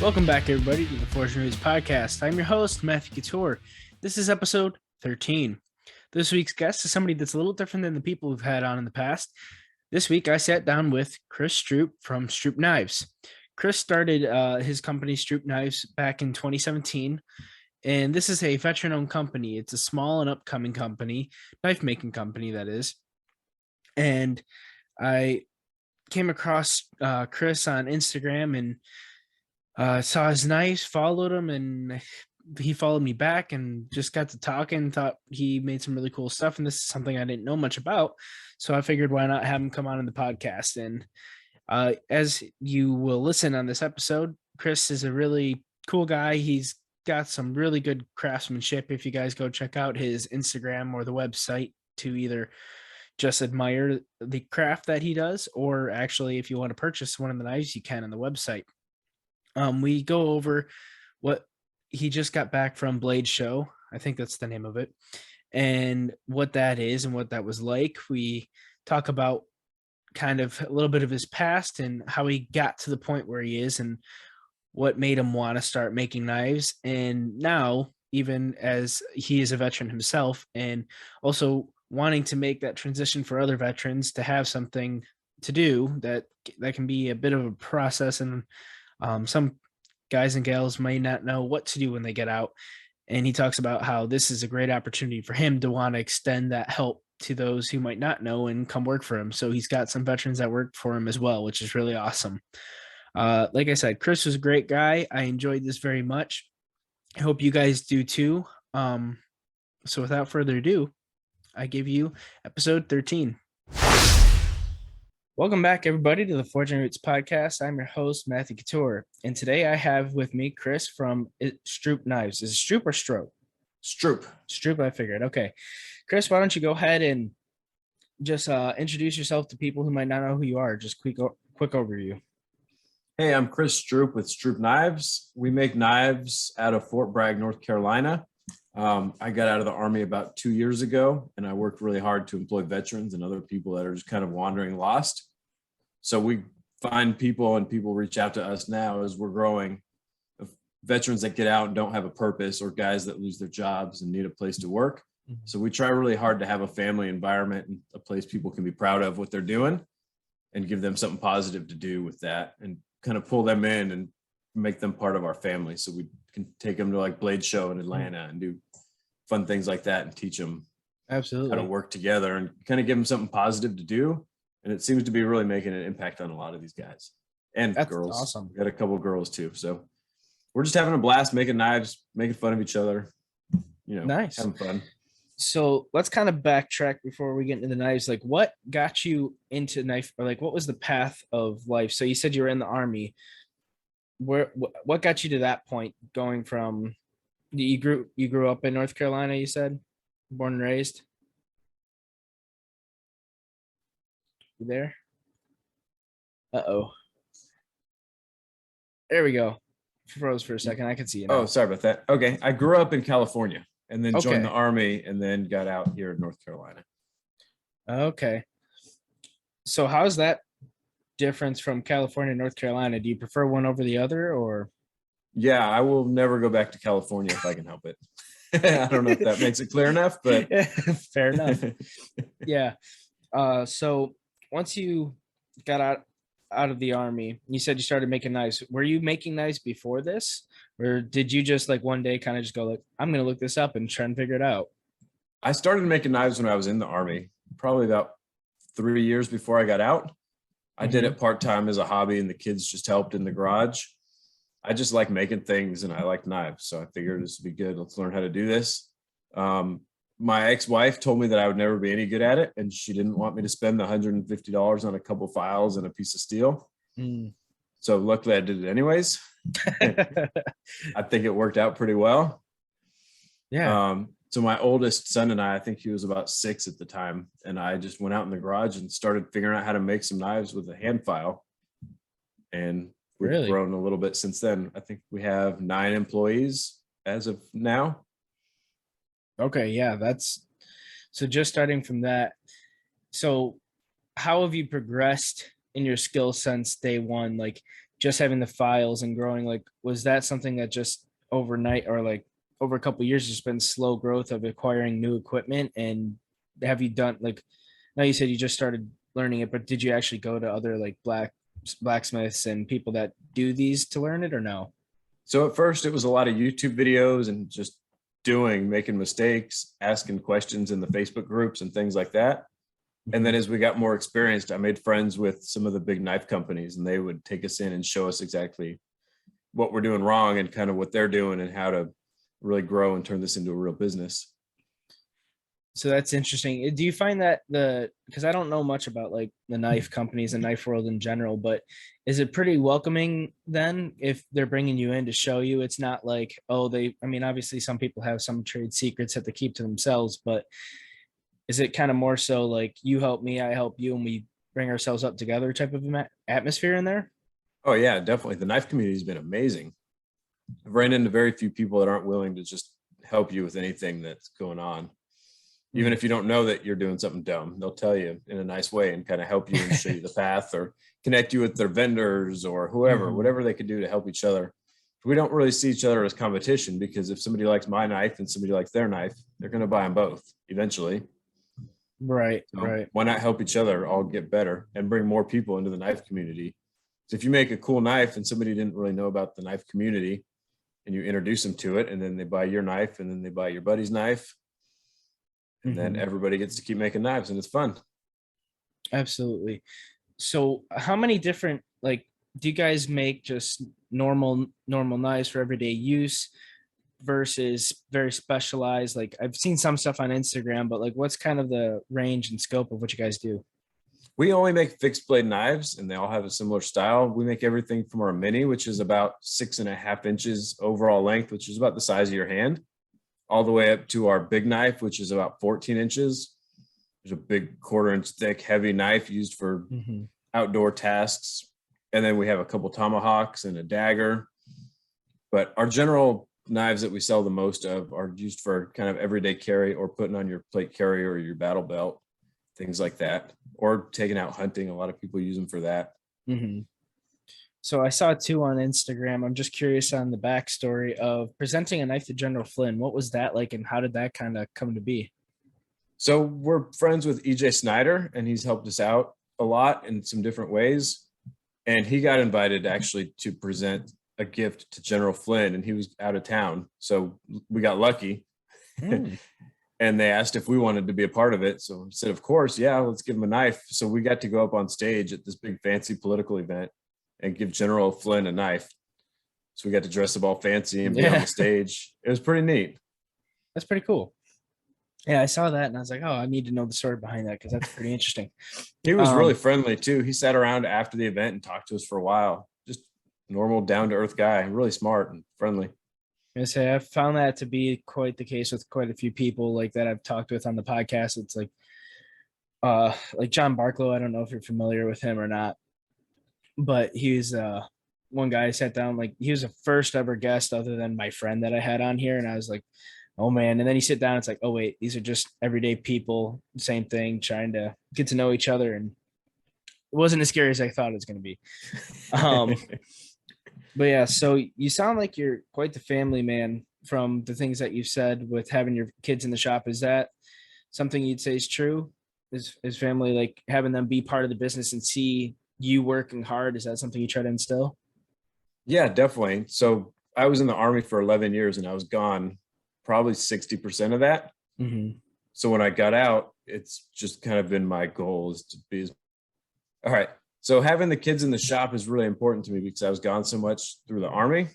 Welcome back, everybody, to the Fortune News Podcast. I'm your host, Matthew Couture. This is episode 13. This week's guest is somebody that's a little different than the people we've had on in the past. This week, I sat down with Chris Stroup from Stroup Knives. Chris started his company, Stroup Knives, back in 2017, and this is a veteran-owned company. It's a small and upcoming company, knife-making company, that is. And I came across Chris on Instagram and saw his knives, followed him, and he followed me back and just got to talking, thought he made some really cool stuff. And this is something I didn't know much about. So I figured, why not have him come on in the podcast? And as you will listen on this episode, Chris is a really cool guy. He's got some really good craftsmanship. If you guys go check out his Instagram or the website to either just admire the craft that he does, or actually, if you want to purchase one of the knives, you can on the website. We go over what he just got back from Blade Show. I think that's the name of it. And what that is and what that was like. We talk about kind of a little bit of his past and how he got to the point where he is and what made him want to start making knives. And now, even as he is a veteran himself and also wanting to make that transition for other veterans to have something to do that can be a bit of a process, and some guys and gals may not know what to do when they get out. And he talks about how this is a great opportunity for him to want to extend that help to those who might not know and come work for him. So he's got some veterans that work for him as well, which is really awesome. Like I said, Chris was a great guy. I enjoyed this very much. I hope you guys do too. So without further ado, I give you episode 13. Welcome back, everybody, to the Fortune Roots Podcast. I'm your host, Matthew Couture, and today I have with me Chris from Stroup Knives. Is it Stroup or Stroup? Stroup. Stroup, I figured. Okay. Chris, why don't you go ahead and just introduce yourself to people who might not know who you are. Just quick overview. Hey, I'm Chris Stroup with Stroup Knives. We make knives out of Fort Bragg, North Carolina. I got out of the Army about 2 years ago, and I worked really hard to employ veterans and other people that are just kind of wandering lost. So we find people, and people reach out to us now as we're growing, of veterans that get out and don't have a purpose, or guys that lose their jobs and need a place to work. Mm-hmm. So we try really hard to have a family environment and a place people can be proud of what they're doing and give them something positive to do with that and kind of pull them in and make them part of our family. So we can take them to like Blade Show in Atlanta and do fun things like that and teach them absolutely how to work together and kind of give them something positive to do. And it seems to be really making an impact on a lot of these guys and That's girls. Awesome. We got a couple of girls too. So we're just having a blast making knives, making fun of each other, nice, having fun. So let's kind of backtrack before we get into the knives. Like, what got you into knife, or like, what was the path of life? So you said you were in the Army. What got you to that point, going from you grew up in North Carolina, you said, born and raised? You there? There we go. Froze for a second. I can see you now. Oh, sorry about that. Okay. I grew up in California and then joined the Army and then got out here in North Carolina. Okay. So how's that difference from California and North Carolina? Do you prefer one over the other, or? Yeah, I will never go back to California if I can help it. I don't know if that makes it clear enough, but fair enough. Yeah. So once you got out of the Army, you said you started making knives. Were you making knives before this, or did you just like one day kind of just go like, I'm going to look this up and try and figure it out? I started making knives when I was in the Army, probably about 3 years before I got out. I did it part-time as a hobby, and the kids just helped in the garage. I just like making things, and I like knives. So I figured this would be good. Let's learn how to do this. My ex-wife told me that I would never be any good at it, and she didn't want me to spend the $150 on a couple files and a piece of steel. So luckily I did it anyways. I think it worked out pretty well. Yeah. So my oldest son and I think he was about 6 at the time, and I just went out in the garage and started figuring out how to make some knives with a hand file. And we've grown a little bit since then. I think we have 9 employees as of now. Okay, yeah, so just starting from that. So how have you progressed in your skill since day one? Like, just having the files and growing, like, was that something that just overnight or like over a couple of years, just been slow growth of acquiring new equipment? And have you done like, now you said you just started learning it, but did you actually go to other like blacksmiths and people that do these to learn it, or no? So at first it was a lot of YouTube videos and just making mistakes, asking questions in the Facebook groups and things like that. And then as we got more experienced, I made friends with some of the big knife companies, and they would take us in and show us exactly what we're doing wrong and kind of what they're doing and how to really grow and turn this into a real business. So that's interesting. Do you find that because I don't know much about like the knife companies and knife world in general, but is it pretty welcoming then if they're bringing you in to show you? It's not like, oh, I mean, obviously some people have some trade secrets that they keep to themselves, but is it kind of more so like you help me, I help you, and we bring ourselves up together type of atmosphere in there? Oh yeah, definitely. The knife community has been amazing. I've ran into very few people that aren't willing to just help you with anything that's going on. Even if you don't know that you're doing something dumb, they'll tell you in a nice way and kind of help you and show you the path or connect you with their vendors or whoever, whatever they could do to help each other. We don't really see each other as competition, because if somebody likes my knife and somebody likes their knife, they're going to buy them both eventually. Right, So right. why not help each other all get better and bring more people into the knife community? So if you make a cool knife and somebody didn't really know about the knife community and you introduce them to it, and then they buy your knife and then they buy your buddy's knife, and then everybody gets to keep making knives and it's fun. Absolutely. So how many different, like, do you guys make just normal knives for everyday use versus very specialized? Like, I've seen some stuff on Instagram, but like, what's kind of the range and scope of what you guys do? We only make fixed blade knives and they all have a similar style. We make everything from our mini, which is about 6.5 inches overall length, which is about the size of your hand, all the way up to our big knife, which is about 14 inches. There's a big 1/4 inch thick, heavy knife used for outdoor tasks. And then we have a couple tomahawks and a dagger. But our general knives that we sell the most of are used for kind of everyday carry or putting on your plate carrier or your battle belt, things like that, or taking out hunting. A lot of people use them for that. So I saw two on Instagram. I'm just curious on the backstory of presenting a knife to General Flynn. What was that like, and how did that kind of come to be? So we're friends with EJ Snyder, and he's helped us out a lot in some different ways. And he got invited actually to present a gift to General Flynn, and he was out of town. So we got lucky. And they asked if we wanted to be a part of it. So we said, of course, yeah, let's give him a knife. So we got to go up on stage at this big fancy political event and give General Flynn a knife. So we got to dress up all fancy and be on the stage. It was pretty neat. That's pretty cool. Yeah, I saw that and I was like, oh, I need to know the story behind that because that's pretty interesting. He was really friendly too. He sat around after the event and talked to us for a while. Just normal, down to earth guy, really smart and friendly. I say I've found that to be quite the case with quite a few people like that I've talked with on the podcast. It's like John Barklow. I don't know if you're familiar with him or not, but he's one guy I sat down, like he was the first ever guest other than my friend that I had on here. And I was like, oh man. And then you sit down, it's like, oh wait, these are just everyday people, same thing, trying to get to know each other. And it wasn't as scary as I thought it was going to be. But yeah, so you sound like you're quite the family man from the things that you've said with having your kids in the shop. Is that something you'd say is true? Is family, like having them be part of the business and see you working hard? Is that something you try to instill? Yeah, definitely. So I was in the Army for 11 years and I was gone probably 60% of that. So when I got out, it's just kind of been my goal is to be all right. So having the kids in the shop is really important to me because I was gone so much through the Army.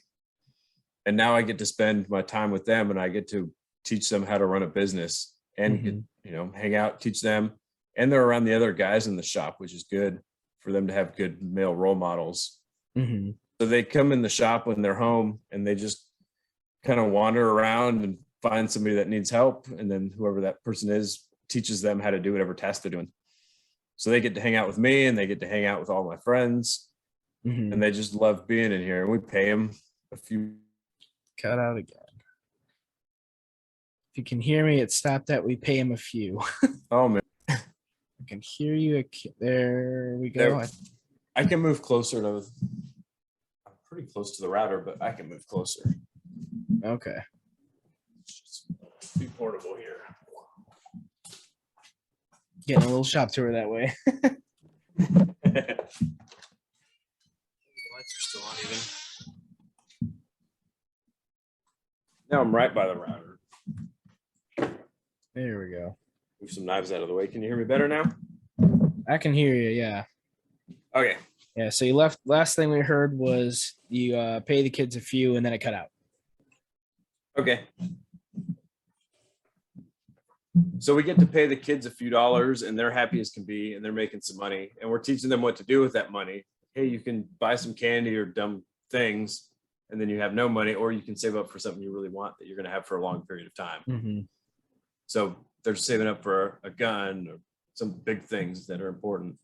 And now I get to spend my time with them and I get to teach them how to run a business and get, hang out, teach them. And they're around the other guys in the shop, which is good for them to have good male role models. So they come in the shop when they're home and they just kind of wander around and find somebody that needs help. And then whoever that person is teaches them how to do whatever task they're doing. So they get to hang out with me and they get to hang out with all my friends and they just love being in here. And we pay them a few. Cut out again. If you can hear me, it stopped that we pay him a few. Oh man. I can hear you. There we go. I can move closer to pretty close to the router, but I can move closer. Okay. Just be portable here. Getting a little shop tour that way. The lights are still on even. Now I'm right by the router. There we go. Move some knives out of the way. Can you hear me better now? I can hear you. Yeah. Okay. Yeah. So you left. Last thing we heard was you pay the kids a few, and then it cut out. Okay. So we get to pay the kids a few dollars, and they're happy as can be, and they're making some money, and we're teaching them what to do with that money. Hey, you can buy some candy or dumb things, and then you have no money, or you can save up for something you really want that you're going to have for a long period of time. Mm-hmm. So they're saving up for a gun or some big things that are important.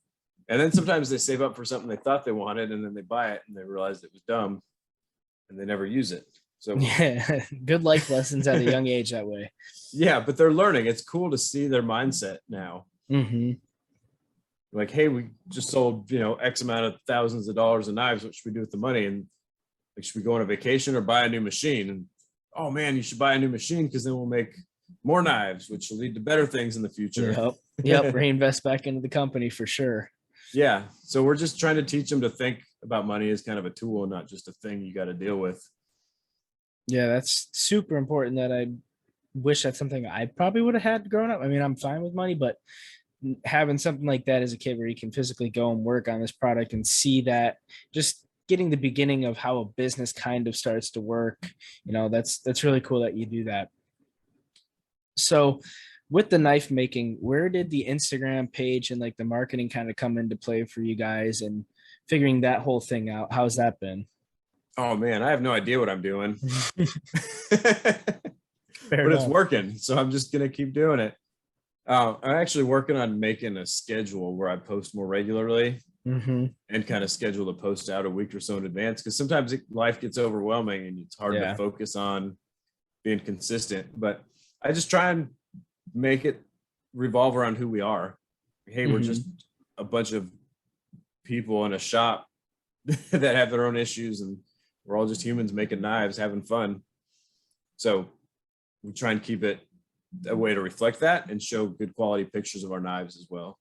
And then sometimes they save up for something they thought they wanted, and then they buy it and they realize it was dumb and they never use it. So yeah, good life lessons at a young age that way. Yeah, but they're learning. It's cool to see their mindset now. Mm-hmm. Like, hey, we just sold, X amount of thousands of dollars of knives. What should we do with the money? And like, should we go on a vacation or buy a new machine? And oh man, you should buy a new machine because then we'll make more knives, which will lead to better things in the future. Yep. Reinvest back into the company for sure. Yeah. So we're just trying to teach them to think about money as kind of a tool, not just a thing you got to deal with. Yeah, that's super important. That I wish that's something I probably would have had growing up. I mean, I'm fine with money, but having something like that as a kid where you can physically go and work on this product and see that, just getting the beginning of how a business kind of starts to work, that's really cool that you do that. So with the knife making, where did the Instagram page and like the marketing kind of come into play for you guys and figuring that whole thing out? How's that been? Oh man, I have no idea what I'm doing. But it's working. So I'm just going to keep doing it. I'm actually working on making a schedule where I post more regularly and kind of schedule the post out a week or so in advance. Because sometimes life gets overwhelming and it's hard to focus on being consistent. But I just try and make it revolve around who we are. Hey, we're just a bunch of people in a shop that have their own issues, and we're all just humans making knives, having fun. So we try and keep it a way to reflect that and show good quality pictures of our knives as well.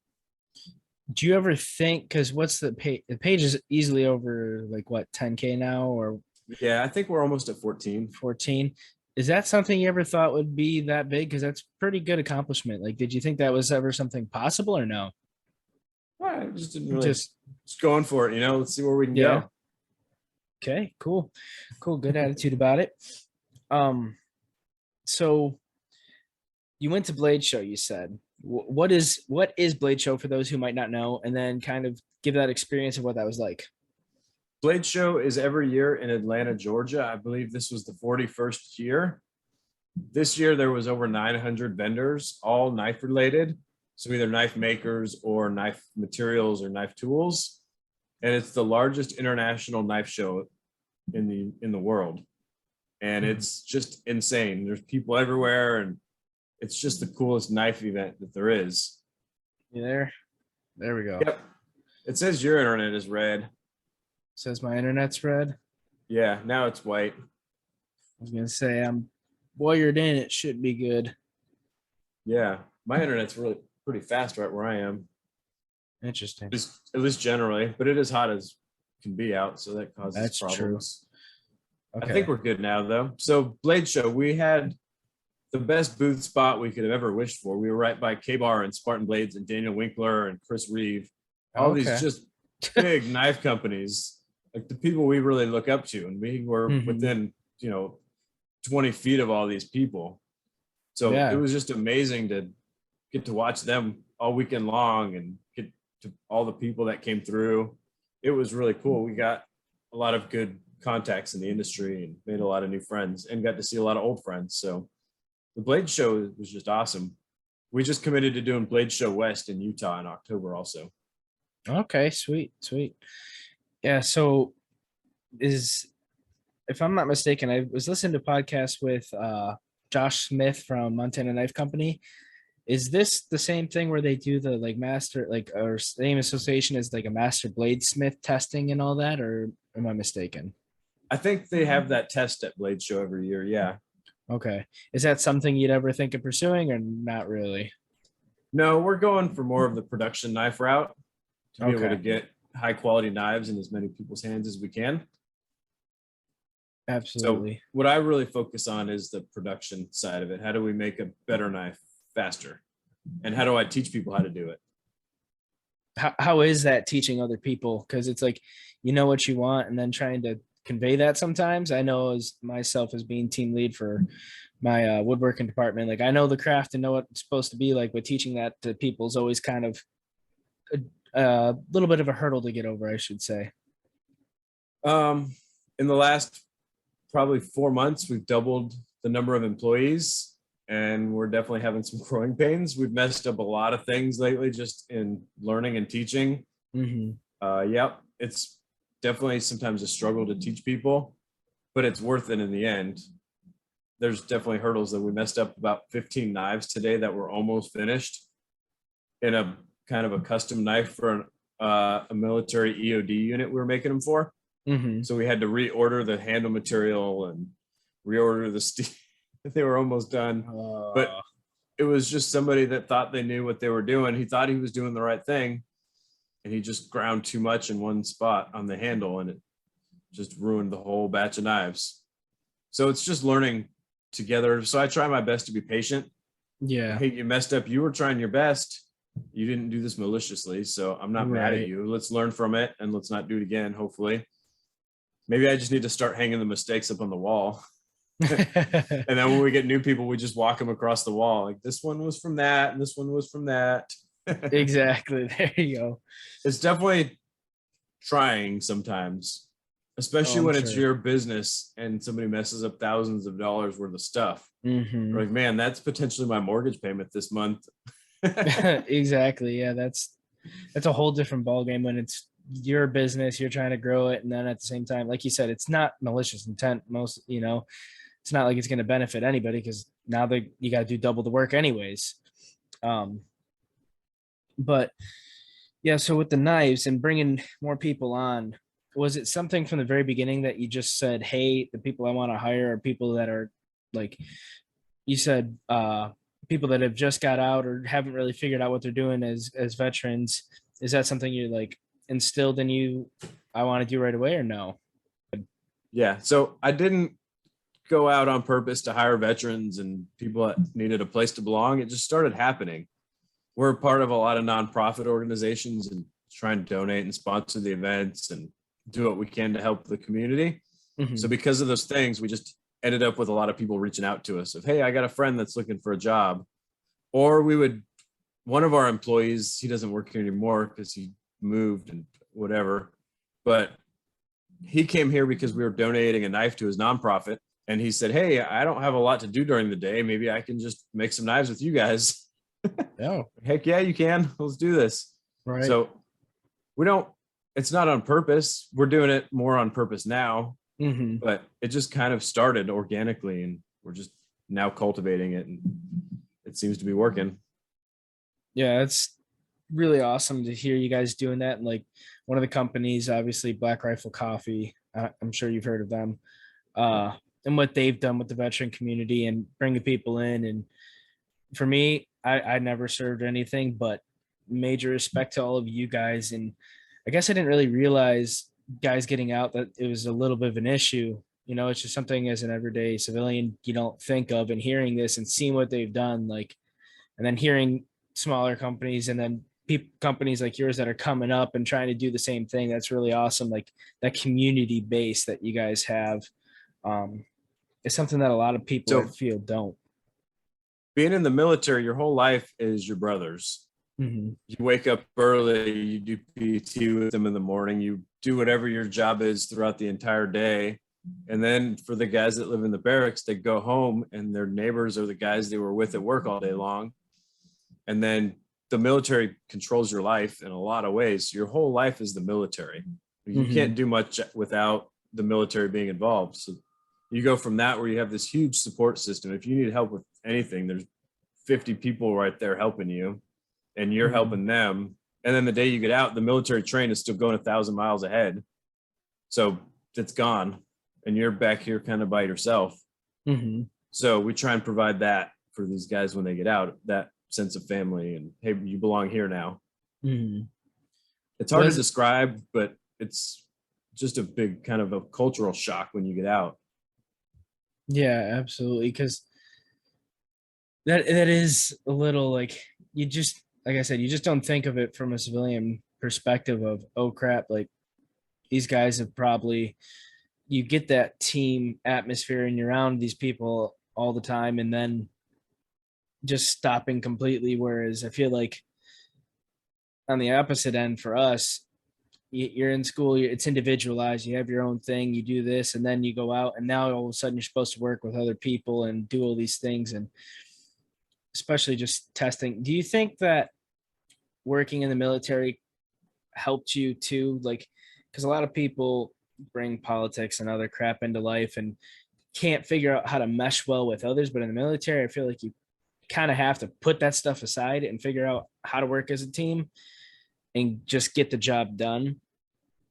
Do you ever think, because what's the page? The page is easily over like what, 10K now, or? Yeah, I think we're almost at 14. Is that something you ever thought would be that big? Because that's pretty good accomplishment. Like, did you think that was ever something possible or no? Well, I just didn't really just going for it, let's see where we can go. Okay, cool. Good attitude about it. So you went to Blade Show, you said. What is Blade Show for those who might not know, and then kind of give that experience of what that was like? Blade Show is every year in Atlanta, Georgia. I believe this was the 41st year. This year, there was over 900 vendors, all knife related. So either knife makers or knife materials or knife tools. And it's the largest international knife show in the world. And it's just insane. There's people everywhere, and it's just the coolest knife event that there is. You there? There we go. Yep. It says your internet is red. Says my internet's red. Yeah, now it's white. I was gonna say I'm wired in. It should be good. Yeah, my internet's really pretty fast right where I am. Interesting. At least generally, but it is hot as can be out, so that causes problems. True. Okay. I think we're good now, though. So Blade Show, we had the best booth spot we could have ever wished for. We were right by K-Bar and Spartan Blades and Daniel Winkler and Chris Reeve. All these just big knife companies, like the people we really look up to. And we were within, 20 feet of all these people. So it was just amazing to get to watch them all weekend long and get to all the people that came through. It was really cool. We got a lot of good contacts in the industry and made a lot of new friends and got to see a lot of old friends. So the Blade Show was just awesome. We just committed to doing Blade Show West in Utah in October also. Okay, sweet. Yeah, so if I'm not mistaken, I was listening to podcasts with Josh Smith from Montana Knife Company. Is this the same thing where they do the master, or same association as a master bladesmith testing and all that, or am I mistaken? I think they have that test at Blade Show every year. Yeah. Okay. Is that something you'd ever think of pursuing or not really? No, we're going for more of the production knife route to be able to Okay. get high quality knives in as many people's hands as we can. So Absolutely. what I really focus on is the production side of it. How do we make a better knife faster? And how do I teach people how to do it? How is that teaching other people? Because it's like, you know what you want and then trying to convey that sometimes. I know as myself as being team lead for my woodworking department, like I know the craft and know what it's supposed to be like, but teaching that to people is always kind of a little bit of a hurdle to get over, I should say. In the last probably 4 months, we've doubled the number of employees, and we're definitely having some growing pains. We've messed up a lot of things lately just in learning and teaching. Yep, it's definitely sometimes a struggle to teach people, but it's worth it in the end. There's definitely hurdles that we messed up about 15 knives today that were almost finished in a kind of a custom knife for a military EOD unit we were making them for. So we had to reorder the handle material and reorder the steel. They were almost done, but it was just somebody that thought they knew what they were doing. He thought he was doing the right thing, and he just ground too much in one spot on the handle, and it just ruined the whole batch of knives. So it's just learning together. So I try my best to be patient. Yeah. Hey, you messed up. You were trying your best. You didn't do this maliciously, so I'm not mad at you. Let's learn from it, and let's not do it again, hopefully. Maybe I just need to start hanging the mistakes up on the wall. And then when we get new people, we just walk them across the wall. Like, this one was from that, and this one was from that. Exactly. There you go. It's definitely trying sometimes, especially when it's your business and somebody messes up thousands of dollars worth of stuff. You're like, man, that's potentially my mortgage payment this month. Exactly. Yeah, that's a whole different ballgame when it's your business, you're trying to grow it, and then at the same time, like you said, it's not malicious intent. Most, it's not like it's going to benefit anybody because now you got to do double the work anyways. But yeah, so with the knives and bringing more people on, was it something from the very beginning that you just said, hey, the people I want to hire are people that are like you said, people that have just got out or haven't really figured out what they're doing as veterans? Is that something you like instilled in you, I want to do right away, or no? Yeah, so I didn't go out on purpose to hire veterans and people that needed a place to belong. It just started happening. We're part of a lot of nonprofit organizations and trying to donate and sponsor the events and do what we can to help the community. So because of those things, we just ended up with a lot of people reaching out to us of, hey, I got a friend that's looking for a job. Or one of our employees, he doesn't work here anymore because he moved and whatever, but he came here because we were donating a knife to his nonprofit. And he said, hey, I don't have a lot to do during the day. Maybe I can just make some knives with you guys. Oh, heck yeah, you can. Let's do this. right. So it's not on purpose. We're doing it more on purpose now, but it just kind of started organically and we're just now cultivating it and it seems to be working. Yeah, it's really awesome to hear you guys doing that. And like one of the companies, obviously Black Rifle Coffee, I'm sure you've heard of them, and what they've done with the veteran community and bringing people in. And for me, I never served anything, but major respect to all of you guys. And I guess I didn't really realize guys getting out that it was a little bit of an issue. It's just something as an everyday civilian you don't think of, and hearing this and seeing what they've done, like, and then hearing smaller companies and then companies like yours that are coming up and trying to do the same thing. That's really awesome. Like that community base that you guys have is something that a lot of people I feel don't. Being in the military, your whole life is your brothers. You wake up early, you do PT with them in the morning, you do whatever your job is throughout the entire day. And then for the guys that live in the barracks, they go home and their neighbors are the guys they were with at work all day long. And then the military controls your life in a lot of ways. Your whole life is the military. You can't do much without the military being involved. So you go from that where you have this huge support system. If you need help with anything, there's 50 people right there helping you and you're helping them. And then the day you get out, the military train is still going 1,000 miles ahead. So it's gone. and you're back here kind of by yourself. Mm-hmm. So we try and provide that for these guys when they get out, that sense of family and, hey, you belong here now. Mm-hmm. It's hard to describe, but it's just a big kind of a cultural shock when you get out. Yeah, absolutely. Because that is a little like, you just, like I said, you just don't think of it from a civilian perspective of, oh crap, like these guys have probably, you get that team atmosphere and you're around these people all the time, and then just stopping completely. Whereas I feel like on the opposite end for us, you're in school, it's individualized, you have your own thing, you do this, and then you go out, and now all of a sudden you're supposed to work with other people and do all these things, and especially just testing. Do you think that working in the military helped you too? Like, because a lot of people bring politics and other crap into life and can't figure out how to mesh well with others, but in the military I feel like you kind of have to put that stuff aside and figure out how to work as a team and just get the job done.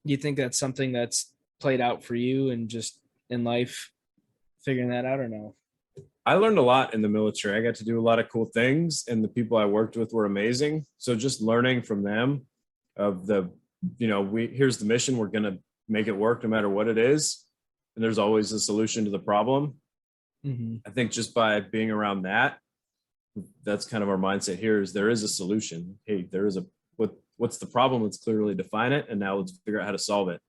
Do you think that's something that's played out for you and just in life, figuring that out, or no? I learned a lot in the military. I got to do a lot of cool things, and the people I worked with were amazing. So just learning from them of the, here's the mission. We're going to make it work no matter what it is. And there's always a solution to the problem. Mm-hmm. I think just by being around that, that's kind of our mindset here is there is a solution. Hey, there is what's the problem? Let's clearly define it. And now let's figure out how to solve it.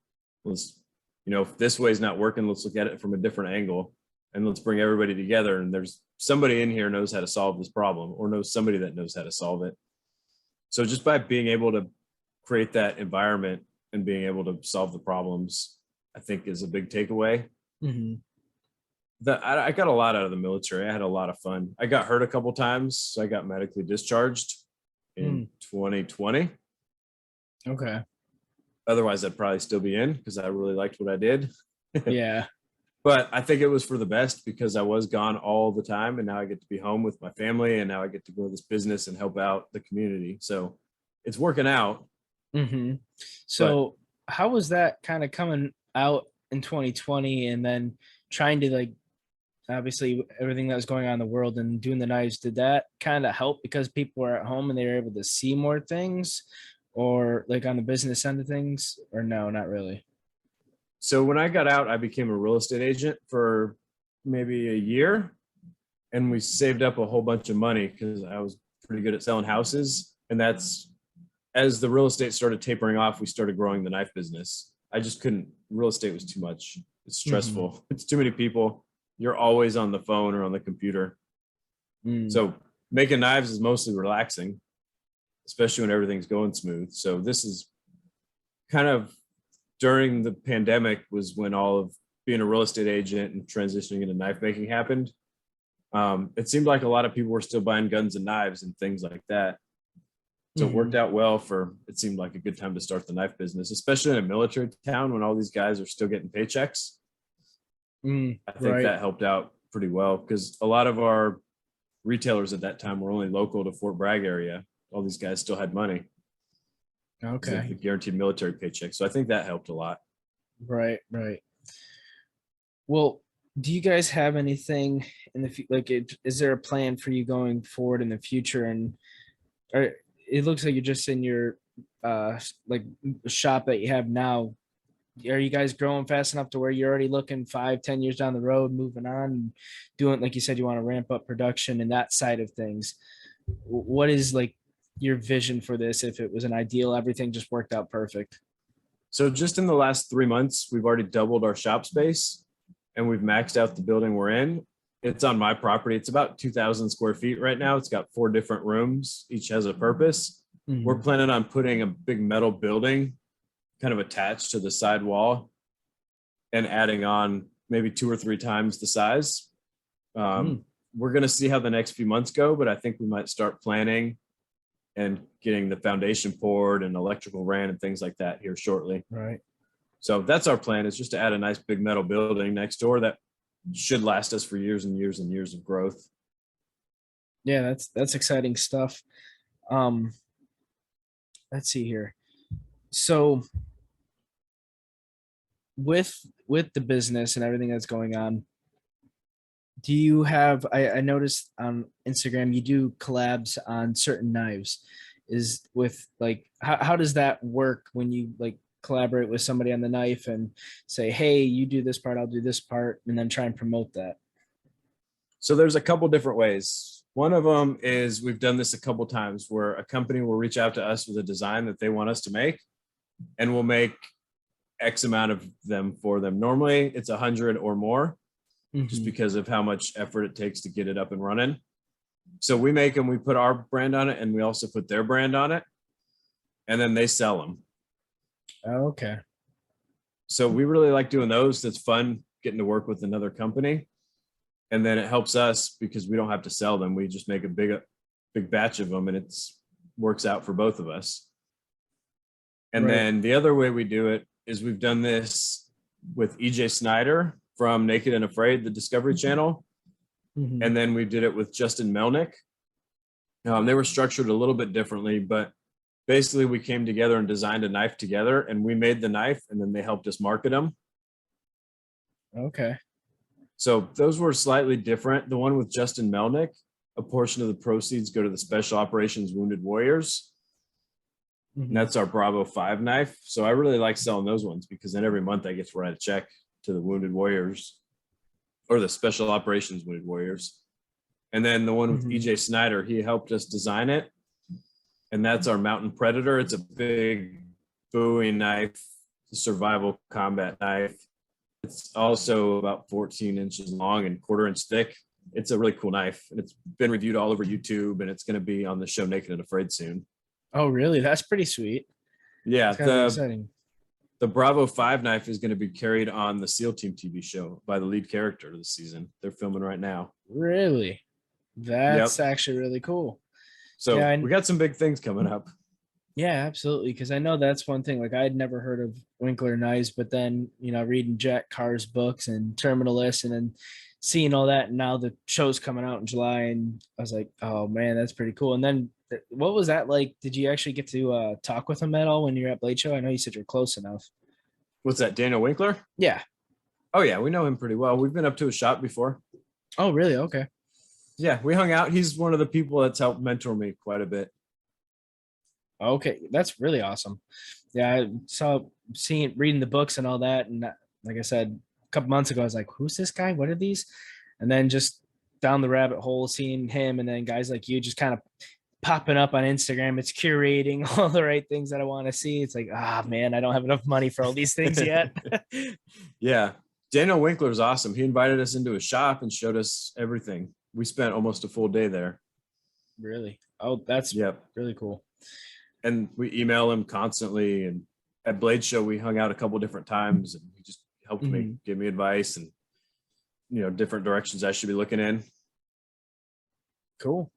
Let's, if this way is not working, let's look at it from a different angle and let's bring everybody together. And there's somebody in here knows how to solve this problem or knows somebody that knows how to solve it. So just by being able to create that environment and being able to solve the problems, I think is a big takeaway. Mm-hmm. I got a lot out of the military. I had a lot of fun. I got hurt a couple times, so I got medically discharged in 2020. Okay. Otherwise, I'd probably still be in because I really liked what I did. Yeah. But I think it was for the best because I was gone all the time, and now I get to be home with my family, and now I get to grow this business and help out the community. So it's working out. Mm-hmm. So how was that kind of coming out in 2020 and then trying to, like, obviously everything that was going on in the world and doing the knives, did that kind of help because people were at home and they were able to see more things, or like on the business end of things, or no, not really? So when I got out, I became a real estate agent for maybe a year, and we saved up a whole bunch of money because I was pretty good at selling houses. And that's as the real estate started tapering off, we started growing the knife business. I just couldn't, real estate was too much. It's stressful. Mm-hmm. It's too many people. You're always on the phone or on the computer. So making knives is mostly relaxing, especially when everything's going smooth. So this is kind of during the pandemic was when all of being a real estate agent and transitioning into knife making happened. It seemed like a lot of people were still buying guns and knives and things like that. So it worked out well it seemed like a good time to start the knife business, especially in a military town when all these guys are still getting paychecks. I think that helped out pretty well because a lot of our retailers at that time were only local to Fort Bragg area. All these guys still had money. Okay. The guaranteed military paycheck. So I think that helped a lot. Right. Well, do you guys have anything in the is there a plan for you going forward in the future? And it looks like you're just in your like shop that you have now. Are you guys growing fast enough to where you're already looking 5-10 years down the road, moving on and doing, like you said, you want to ramp up production and that side of things? What is like your vision for this? If it was an ideal, everything just worked out perfect. So just in the last 3 months, we've already doubled our shop space and we've maxed out the building we're in. It's on my property. It's about 2,000 square feet right now. It's got 4 different rooms. Each has a purpose. Mm-hmm. We're planning on putting a big metal building kind of attached to the side wall and adding on maybe 2 or 3 times the size. We're going to see how the next few months go, but I think we might start planning and getting the foundation poured and electrical ran and things like that here shortly. Right. So that's our plan, is just to add a nice big metal building next door that should last us for years and years and years of growth. Yeah, that's exciting stuff. Let's see here. So with the business and everything that's going on, do you have I noticed on Instagram you do collabs on certain knives. Is with like how does that work when you like collaborate with somebody on the knife and say, hey, you do this part, I'll do this part, and then try and promote that? So there's a couple different ways. One of them is we've done this a couple times where a company will reach out to us with a design that they want us to make, and we'll make X amount of them for them. Normally it's 100 or more, just Mhm. because of how much effort it takes to get it up and running. So we make them, we put our brand on it, and we also put their brand on it, and then they sell them. Okay. So we really like doing those. That's fun getting to work with another company. And then it helps us because we don't have to sell them. We just make a big batch of them, and it's works out for both of us. And Right. then the other way we do it is we've done this with EJ Snyder from Naked and Afraid, the Discovery Channel. Mhm. And then we did it with Justin Melnick. They were structured a little bit differently, but basically we came together and designed a knife together, and we made the knife, and then they helped us market them. Okay. So those were slightly different. The one with Justin Melnick, a portion of the proceeds go to the Special Operations Wounded Warriors. And Mhm. that's our Bravo 5 knife. So I really like selling those ones because then every month I get to write a check to the Wounded Warriors or the Special Operations Wounded Warriors. And then the one with Mhm. EJ Snyder, he helped us design it. And that's our Mountain Predator. It's a big Bowie knife, survival combat knife. It's also about 14 inches long and quarter-inch thick. It's a really cool knife, and it's been reviewed all over YouTube, and it's going to be on the show Naked and Afraid soon. Oh, really? That's pretty sweet. Yeah, That's gotta be exciting. the Bravo 5 knife is going to be carried on the SEAL Team TV show by the lead character this season. They're filming right now. Really? That's Yep. actually really cool. Yeah, So we got some big things coming up. yeah, absolutely. Because I know that's one thing. Like I had never heard of Winkler knives, but then reading Jack Carr's books and Terminalist, and then seeing all that, and now the show's coming out in July, and I was like, oh man, that's pretty cool. And then what was that like? Did you actually get to talk with him at all when you're at Blade Show? I know you said you're close enough. What's that, Daniel Winkler? Yeah. Oh, yeah, we know him pretty well. We've been up to his shop before. Oh, really? Okay. Yeah, we hung out. He's one of the people that's helped mentor me quite a bit. Okay, that's really awesome. Yeah, I saw reading the books and all that, and like I said a couple months ago, I was like, "Who's this guy? What are these?" And then just down the rabbit hole, seeing him, and then guys like you just kind of popping up on Instagram. It's curating all the right things that I want to see. It's like, man, I don't have enough money for all these things yet. Yeah. Daniel Winkler is awesome. He invited us into his shop and showed us everything. We spent almost a full day there. Really? Oh, that's Yep. really cool. And we email him constantly. And at Blade Show, we hung out a couple different times, and he just helped me, give me advice and different directions I should be looking in. Cool.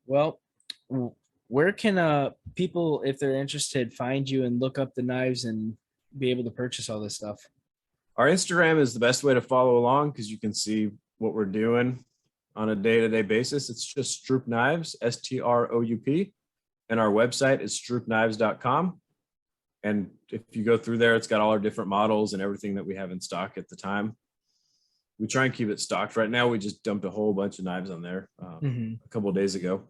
Well, where can people, if they're interested, find you and look up the knives and be able to purchase all this stuff? Our Instagram is the best way to follow along because you can see what we're doing on a day-to-day basis. It's just Stroup Knives, Stroup. And our website is stroopknives.com. And if you go through there, it's got all our different models and everything that we have in stock at the time. We try and keep it stocked. Right now, we just dumped a whole bunch of knives on there a couple of days ago.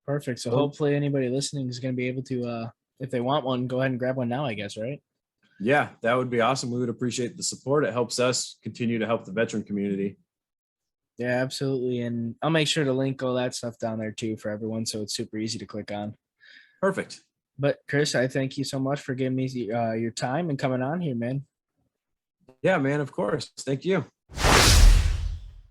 Perfect. So hopefully anybody listening is going to be able to, if they want one, go ahead and grab one now, I guess, right? Yeah, that would be awesome. We would appreciate the support. It helps us continue to help the veteran community. Yeah, absolutely. And I'll make sure to link all that stuff down there too for everyone, so it's super easy to click on. Perfect. But Chris, I thank you so much for giving me your time and coming on here, man. Yeah, man, of course. Thank you.